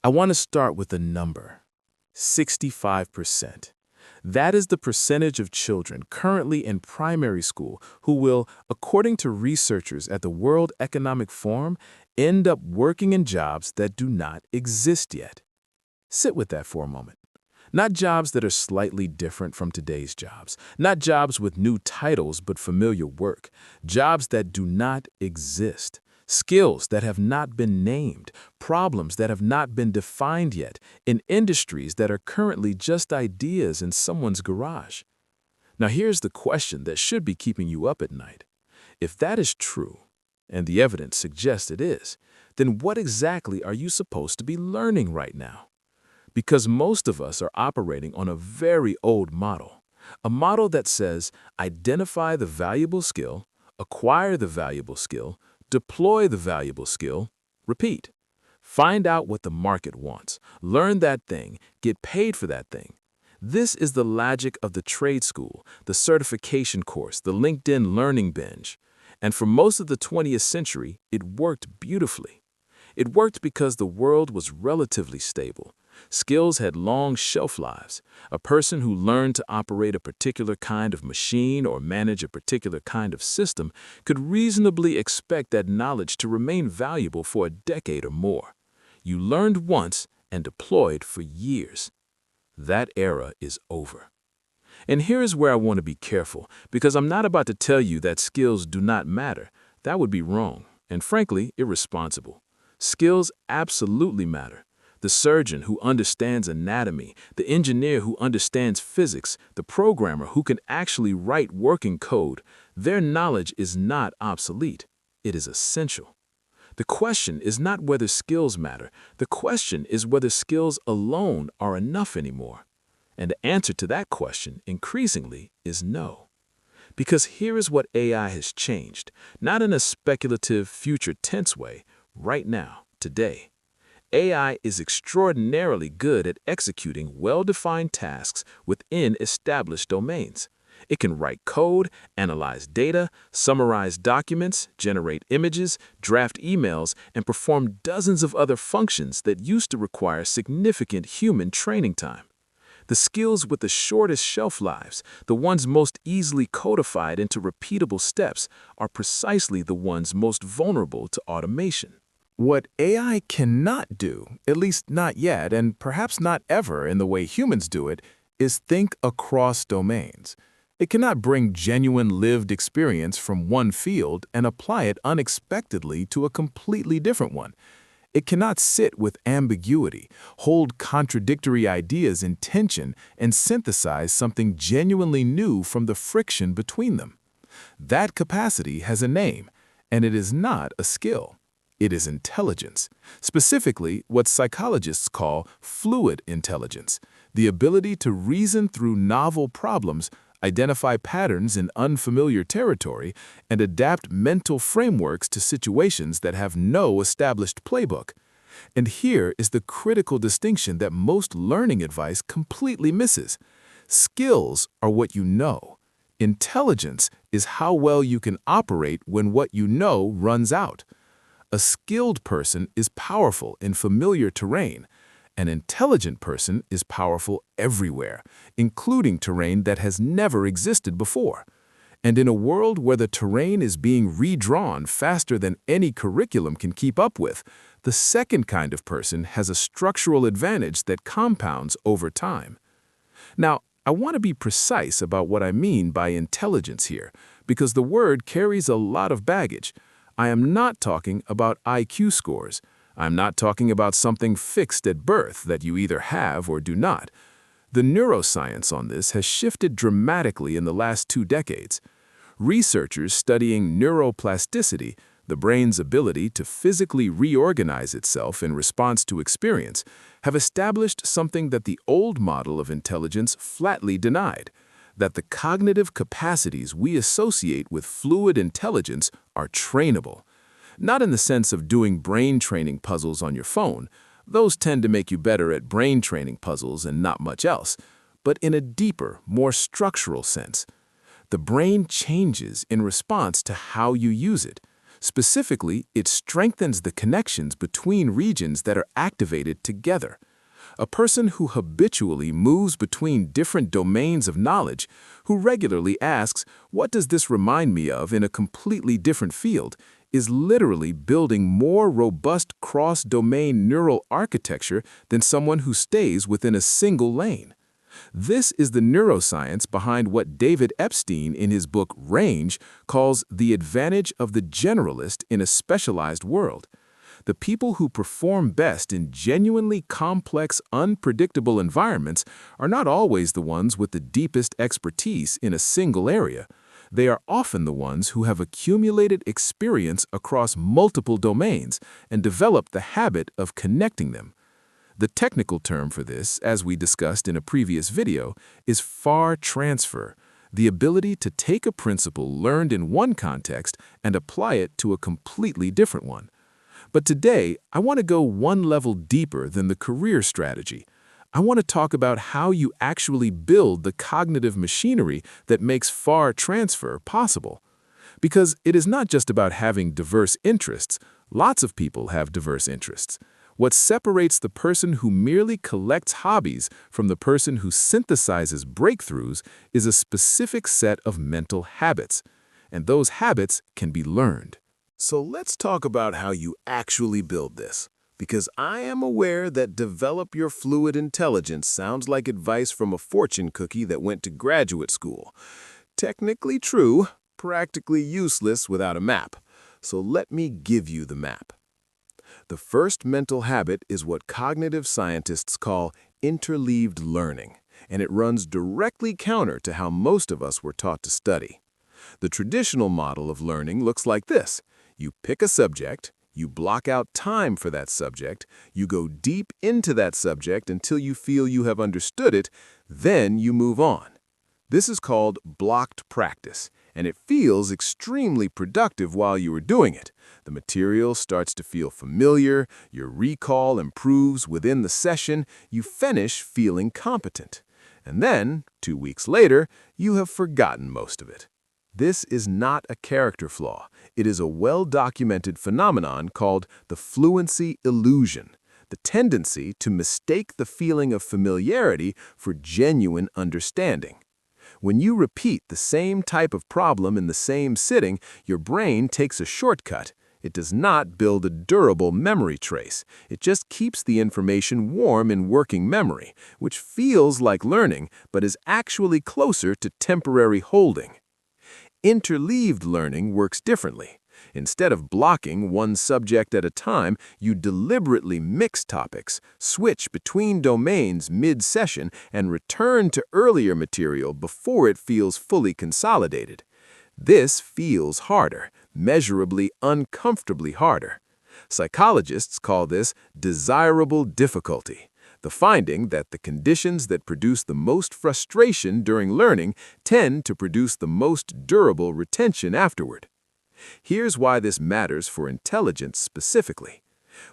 I want to start with a number, 65%. That is the percentage of children currently in primary school who will, according to researchers at the World Economic Forum, end up working in jobs that do not exist yet. Sit with that for a moment. Not jobs that are slightly different from today's jobs, not jobs with new titles but familiar work, jobs that do not exist, skills that have not been named, problems that have not been defined yet, in industries that are currently just ideas in someone's garage. Now here's the question that should be keeping you up at night. If that is true, and the evidence suggests it is, then what exactly are you supposed to be learning right now? Because most of us are operating on a very old model, a model that says identify the valuable skill, acquire the valuable skill, deploy the valuable skill, repeat. Find out what the market wants, learn that thing, get paid for that thing. This is the logic of the trade school, the certification course, the LinkedIn learning binge. And for most of the 20th century, it worked beautifully. It worked because the world was relatively stable. Skills had long shelf lives. A person who learned to operate a particular kind of machine or manage a particular kind of system could reasonably expect that knowledge to remain valuable for a decade or more. You learned once and deployed for years. That era is over. And here is where I want to be careful, because I'm not about to tell you that skills do not matter. That would be wrong, and frankly, irresponsible. Skills absolutely matter. The surgeon who understands anatomy, the engineer who understands physics, the programmer who can actually write working code, their knowledge is not obsolete. It is essential. The question is not whether skills matter. The question is whether skills alone are enough anymore. And the answer to that question, increasingly, is no. Because here is what AI has changed, not in a speculative, future tense way, right now, today. AI is extraordinarily good at executing well-defined tasks within established domains. It can write code, analyze data, summarize documents, generate images, draft emails, and perform dozens of other functions that used to require significant human training time. The skills with the shortest shelf lives, the ones most easily codified into repeatable steps, are precisely the ones most vulnerable to automation. What AI cannot do, at least not yet, and perhaps not ever in the way humans do it, is think across domains. It cannot bring genuine lived experience from one field and apply it unexpectedly to a completely different one. It cannot sit with ambiguity, hold contradictory ideas in tension, and synthesize something genuinely new from the friction between them. That capacity has a name, and it is not a skill. It is intelligence, specifically what psychologists call fluid intelligence, the ability to reason through novel problems, identify patterns in unfamiliar territory, and adapt mental frameworks to situations that have no established playbook. And here is the critical distinction that most learning advice completely misses. Skills are what you know. Intelligence is how well you can operate when what you know runs out. A skilled person is powerful in familiar terrain. An intelligent person is powerful everywhere, including terrain that has never existed before. And in a world where the terrain is being redrawn faster than any curriculum can keep up with, the second kind of person has a structural advantage that compounds over time. Now, I want to be precise about what I mean by intelligence here, because the word carries a lot of baggage. I am not talking about IQ scores. I'm not talking about something fixed at birth that you either have or do not. The neuroscience on this has shifted dramatically in the last 2 decades. Researchers studying neuroplasticity, the brain's ability to physically reorganize itself in response to experience, have established something that the old model of intelligence flatly denied: that the cognitive capacities we associate with fluid intelligence are trainable. Not in the sense of doing brain training puzzles on your phone. Those tend to make you better at brain training puzzles and not much else, but in a deeper, more structural sense. The brain changes in response to how you use it. Specifically, it strengthens the connections between regions that are activated together. A person who habitually moves between different domains of knowledge, who regularly asks, "What does this remind me of?" in a completely different field, is literally building more robust cross-domain neural architecture than someone who stays within a single lane. This is the neuroscience behind what David Epstein in his book Range calls the advantage of the generalist in a specialized world. The people who perform best in genuinely complex, unpredictable environments are not always the ones with the deepest expertise in a single area. They are often the ones who have accumulated experience across multiple domains and developed the habit of connecting them. The technical term for this, as we discussed in a previous video, is far transfer, the ability to take a principle learned in one context and apply it to a completely different one. But today, I want to go one level deeper than the career strategy. I want to talk about how you actually build the cognitive machinery that makes far transfer possible. Because it is not just about having diverse interests. Lots of people have diverse interests. What separates the person who merely collects hobbies from the person who synthesizes breakthroughs is a specific set of mental habits. And those habits can be learned. So let's talk about how you actually build this. Because I am aware that develop your fluid intelligence sounds like advice from a fortune cookie that went to graduate school. Technically true, practically useless without a map. So let me give you the map. The first mental habit is what cognitive scientists call interleaved learning, and it runs directly counter to how most of us were taught to study. The traditional model of learning looks like this. You pick a subject, you block out time for that subject, you go deep into that subject until you feel you have understood it, then you move on. This is called blocked practice, and it feels extremely productive while you are doing it. The material starts to feel familiar, your recall improves within the session, you finish feeling competent. And then, 2 weeks later, you have forgotten most of it. This is not a character flaw. It is a well-documented phenomenon called the fluency illusion, the tendency to mistake the feeling of familiarity for genuine understanding. When you repeat the same type of problem in the same sitting, your brain takes a shortcut. It does not build a durable memory trace. It just keeps the information warm in working memory, which feels like learning, but is actually closer to temporary holding. Interleaved learning works differently. Instead of blocking one subject at a time, you deliberately mix topics, switch between domains mid-session, and return to earlier material before it feels fully consolidated. This feels harder, measurably uncomfortably harder. Psychologists call this desirable difficulty, the finding that the conditions that produce the most frustration during learning tend to produce the most durable retention afterward. Here's why this matters for intelligence specifically.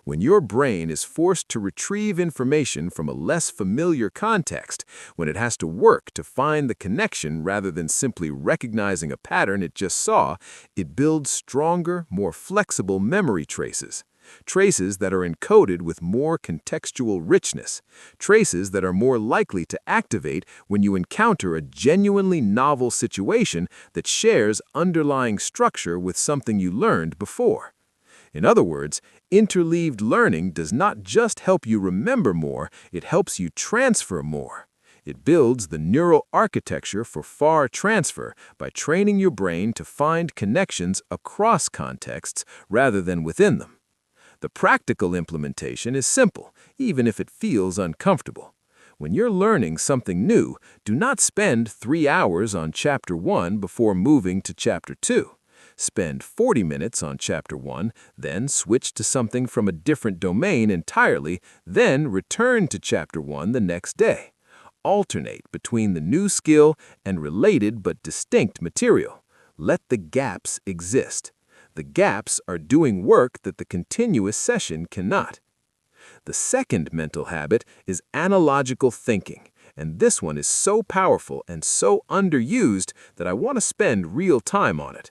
When your brain is forced to retrieve information from a less familiar context, when it has to work to find the connection rather than simply recognizing a pattern it just saw, it builds stronger, more flexible memory traces. Traces that are encoded with more contextual richness. Traces that are more likely to activate when you encounter a genuinely novel situation that shares underlying structure with something you learned before. In other words, interleaved learning does not just help you remember more, it helps you transfer more. It builds the neural architecture for far transfer by training your brain to find connections across contexts rather than within them. The practical implementation is simple, even if it feels uncomfortable. When you're learning something new, do not spend 3 hours on Chapter 1 before moving to Chapter 2. Spend 40 minutes on Chapter 1, then switch to something from a different domain entirely, then return to Chapter 1 the next day. Alternate between the new skill and related but distinct material. Let the gaps exist. The gaps are doing work that the continuous session cannot. The second mental habit is analogical thinking, and this one is so powerful and so underused that I want to spend real time on it.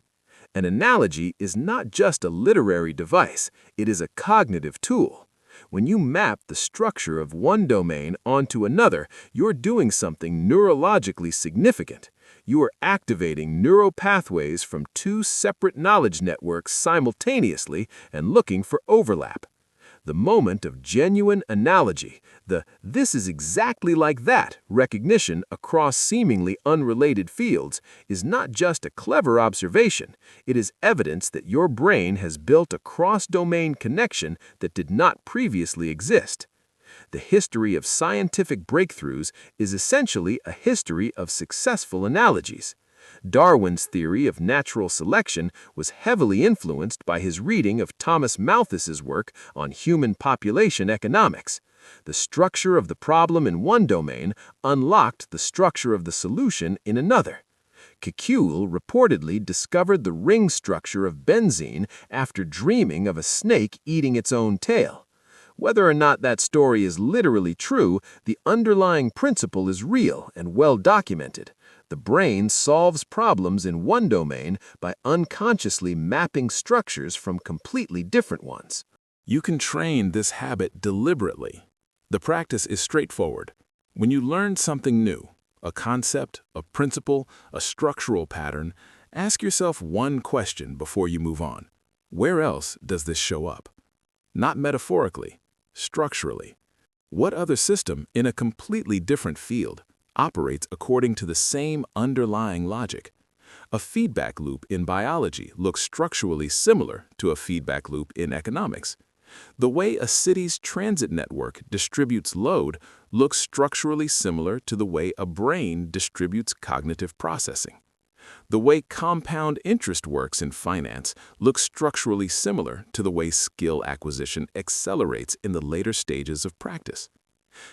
An analogy is not just a literary device, it is a cognitive tool. When you map the structure of one domain onto another, you're doing something neurologically significant. You are activating neural pathways from two separate knowledge networks simultaneously and looking for overlap. The moment of genuine analogy, the "this is exactly like that" recognition across seemingly unrelated fields, is not just a clever observation, it is evidence that your brain has built a cross-domain connection that did not previously exist. The history of scientific breakthroughs is essentially a history of successful analogies. Darwin's theory of natural selection was heavily influenced by his reading of Thomas Malthus's work on human population economics. The structure of the problem in one domain unlocked the structure of the solution in another. Kekule reportedly discovered the ring structure of benzene after dreaming of a snake eating its own tail. Whether or not that story is literally true, the underlying principle is real and well documented. The brain solves problems in one domain by unconsciously mapping structures from completely different ones. You can train this habit deliberately. The practice is straightforward. When you learn something new, a concept, a principle, a structural pattern, ask yourself one question before you move on. Where else does this show up? Not metaphorically, structurally. What other system in a completely different field operates according to the same underlying logic? A feedback loop in biology looks structurally similar to a feedback loop in economics. The way a city's transit network distributes load looks structurally similar to the way a brain distributes cognitive processing. The way compound interest works in finance looks structurally similar to the way skill acquisition accelerates in the later stages of practice.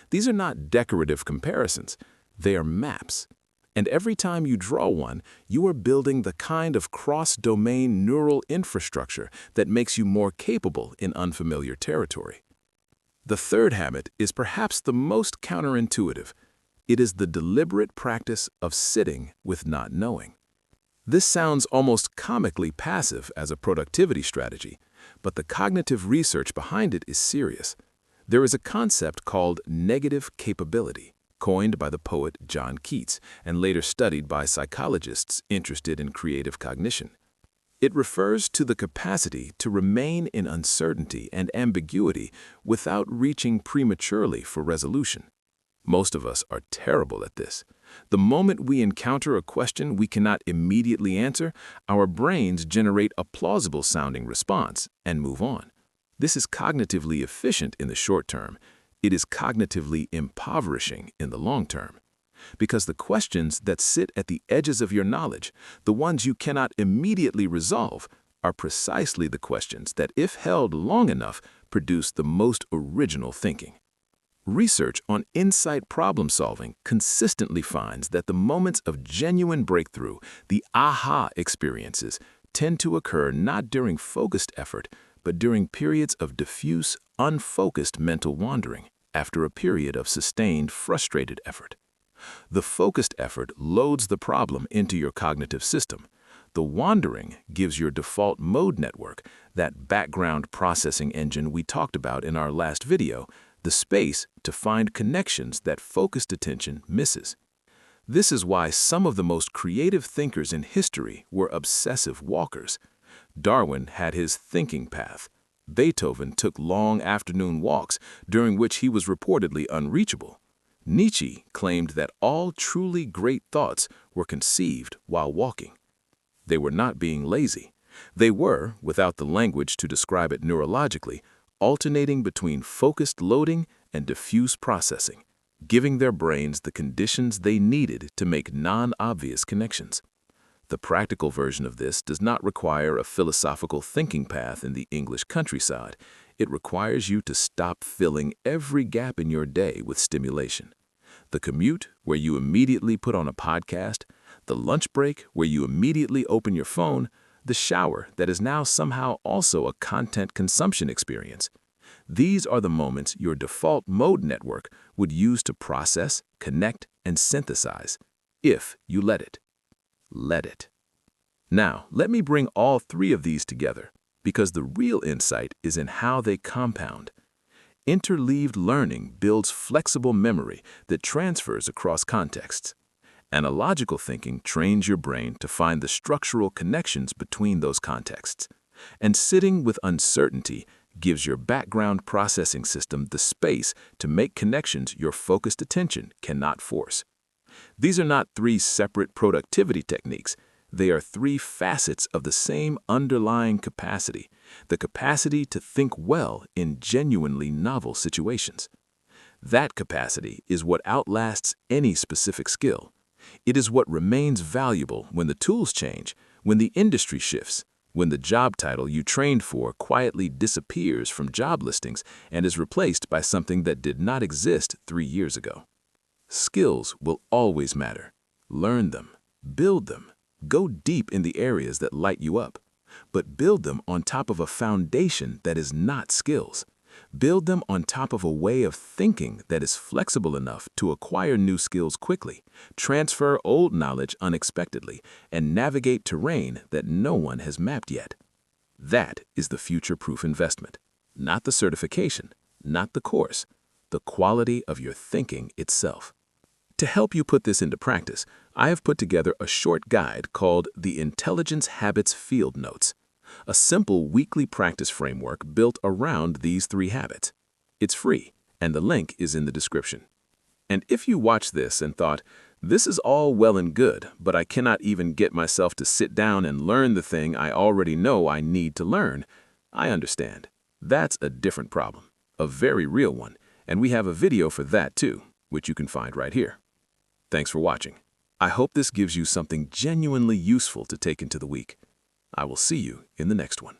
These are not decorative comparisons, they are maps. And every time you draw one, you are building the kind of cross-domain neural infrastructure that makes you more capable in unfamiliar territory. The third habit is perhaps the most counterintuitive. It is the deliberate practice of sitting with not knowing. This sounds almost comically passive as a productivity strategy, but the cognitive research behind it is serious. There is a concept called negative capability, coined by the poet John Keats and later studied by psychologists interested in creative cognition. It refers to the capacity to remain in uncertainty and ambiguity without reaching prematurely for resolution. Most of us are terrible at this. The moment we encounter a question we cannot immediately answer, our brains generate a plausible-sounding response and move on. This is cognitively efficient in the short term. It is cognitively impoverishing in the long term. Because the questions that sit at the edges of your knowledge, the ones you cannot immediately resolve, are precisely the questions that, if held long enough, produce the most original thinking. Research on insight problem-solving consistently finds that the moments of genuine breakthrough, the aha experiences, tend to occur not during focused effort, but during periods of diffuse, unfocused mental wandering, after a period of sustained, frustrated effort. The focused effort loads the problem into your cognitive system. The wandering gives your default mode network, that background processing engine we talked about in our last video, the space to find connections that focused attention misses. This is why some of the most creative thinkers in history were obsessive walkers. Darwin had his thinking path. Beethoven took long afternoon walks, during which he was reportedly unreachable. Nietzsche claimed that all truly great thoughts were conceived while walking. They were not being lazy. They were, without the language to describe it neurologically, alternating between focused loading and diffuse processing, giving their brains the conditions they needed to make non-obvious connections. The practical version of this does not require a philosophical thinking path in the English countryside. It requires you to stop filling every gap in your day with stimulation. The commute, where you immediately put on a podcast, the lunch break, where you immediately open your phone, the shower that is now somehow also a content consumption experience. These are the moments your default mode network would use to process, connect, and synthesize, if you let it. Let it. Now, let me bring all three of these together, because the real insight is in how they compound. Interleaved learning builds flexible memory that transfers across contexts. Analogical thinking trains your brain to find the structural connections between those contexts. And sitting with uncertainty gives your background processing system the space to make connections your focused attention cannot force. These are not three separate productivity techniques. They are three facets of the same underlying capacity, the capacity to think well in genuinely novel situations. That capacity is what outlasts any specific skill. It is what remains valuable when the tools change, when the industry shifts, when the job title you trained for quietly disappears from job listings and is replaced by something that did not exist 3 years ago. Skills will always matter. Learn them, build them, go deep in the areas that light you up, but build them on top of a foundation that is not skills. Build them on top of a way of thinking that is flexible enough to acquire new skills quickly, transfer old knowledge unexpectedly, and navigate terrain that no one has mapped yet. That is the future-proof investment. Not the certification, not the course, the quality of your thinking itself. To help you put this into practice, I have put together a short guide called the Intelligence Habits Field Notes, a simple weekly practice framework built around these 3 habits. It's free, and the link is in the description. And if you watched this and thought, this is all well and good, but I cannot even get myself to sit down and learn the thing I already know I need to learn, I understand. That's a different problem, a very real one, and we have a video for that too, which you can find right here. Thanks for watching. I hope this gives you something genuinely useful to take into the week. I will see you in the next one.